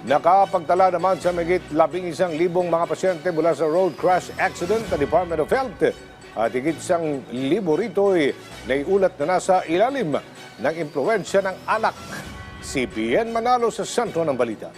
Nakapagtala naman sa mahigit 11,000 mga pasyente mula sa road crash accident sa Department of Health. At higit 1,000 rito ay naiulat na nasa ilalim ng impluwensya ng alak. Si Bien Manalo sa sentro ng balita.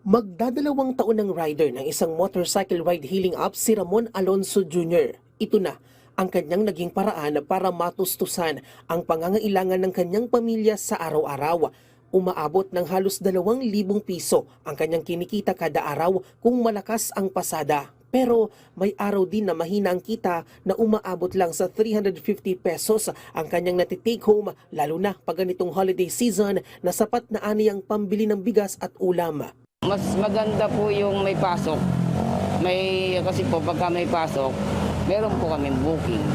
Magdadalawang taon ng rider ng isang motorcycle ride healing app si Ramon Alonso Jr. Ito na ang kanyang naging paraan para matustusan ang pangangailangan ng kanyang pamilya sa araw-araw. Umaabot ng halos 2,000 piso ang kanyang kinikita kada araw kung malakas ang pasada. Pero may araw din na mahina ang kita na umaabot lang sa 350 pesos ang kanyang natitake home, lalo na pag ganitong holiday season na sapat na ani ang pambili ng bigas at ulam. Mas maganda po yung may pasok. Kasi po pagka may pasok, meron po kaming booking.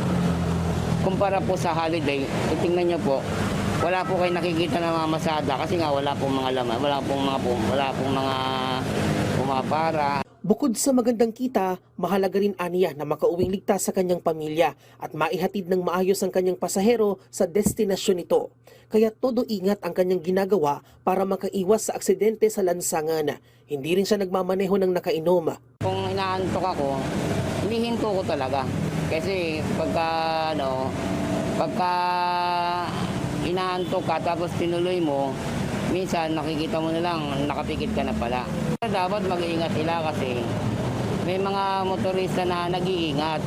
Kumpara po sa holiday, tingnan nyo po, wala po kayo nakikita na mga masada kasi nga wala pong mga laman, wala pong mga pumapara. Bukod sa magandang kita, mahalaga rin aniya na makauwing ligtas sa kanyang pamilya at maihatid ng maayos ang kanyang pasahero sa destinasyon nito. Kaya todo ingat ang kanyang ginagawa para makaiwas sa aksidente sa lansangan. Hindi rin siya nagmamaneho ng nakainom. Kung inaantok ako, hinihinto ko talaga. Kasi pagka inaantok ka tapos tinuloy mo, minsan nakikita mo na lang, nakapikit ka na pala. Dapat mag-iingat sila kasi may mga motorista na nag-iingat.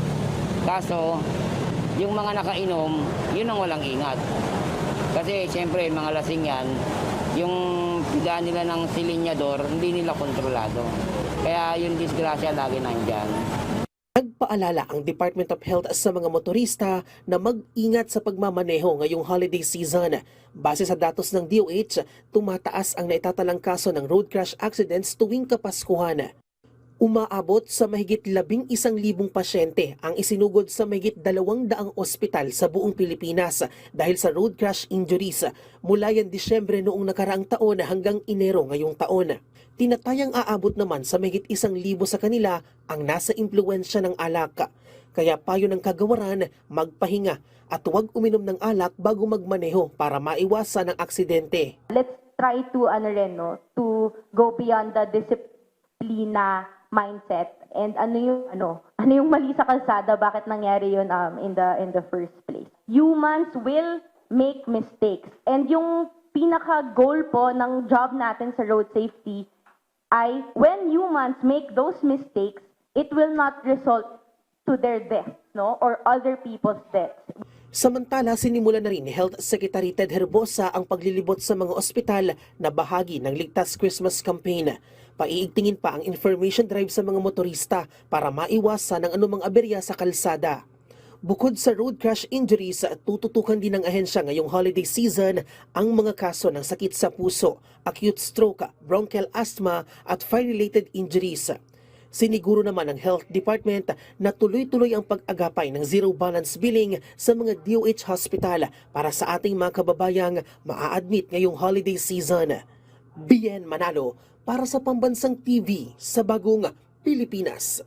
Kaso, yung mga nakainom, yun ang walang ingat. Kasi siyempre, mga lasing yan, yung piga nila ng silinyador, hindi nila kontrolado. Kaya yung disgrasya lagi nandyan. Nagpaalala ang Department of Health sa mga motorista na mag-ingat sa pagmamaneho ngayong holiday season. Base sa datos ng DOH, tumataas ang naitatalang kaso ng road crash accidents tuwing Kapaskuhan. Umaabot sa mahigit 11,000 pasyente ang isinugod sa mahigit 200 ospital sa buong Pilipinas dahil sa road crash injuries mula yan Disyembre noong nakaraang taon hanggang Enero ngayong taon. Tinatayang aabot naman sa mahigit 1,000 sa kanila ang nasa impluwensya ng alak. Kaya payo ng kagawaran, magpahinga at huwag uminom ng alak bago magmaneho para maiwasan ang aksidente. Let's try to to go beyond the disiplina mindset and ano yung mali sa kalsada, bakit nangyari yun in the first place. Humans will make mistakes and yung pinaka goal po ng job natin sa road safety ay when humans make those mistakes, it will not result to their death, or other people's deaths. Samantala, sinimula na rin ni Health Secretary Ted Herbosa ang paglilibot sa mga ospital na bahagi ng Ligtas Christmas Campaign. Paiigtingin pa ang information drive sa mga motorista para maiwasan ang anumang aberya sa kalsada. Bukod sa road crash injuries, tututukan din ng ahensya ngayong holiday season ang mga kaso ng sakit sa puso, acute stroke, bronchial asthma at fire-related injuries. Siniguro naman ng Health Department na tuloy-tuloy ang pag-agapay ng zero balance billing sa mga DOH hospital para sa ating mga kababayang maa-admit ngayong holiday season. Bien Manalo para sa Pambansang TV sa Bagong Pilipinas.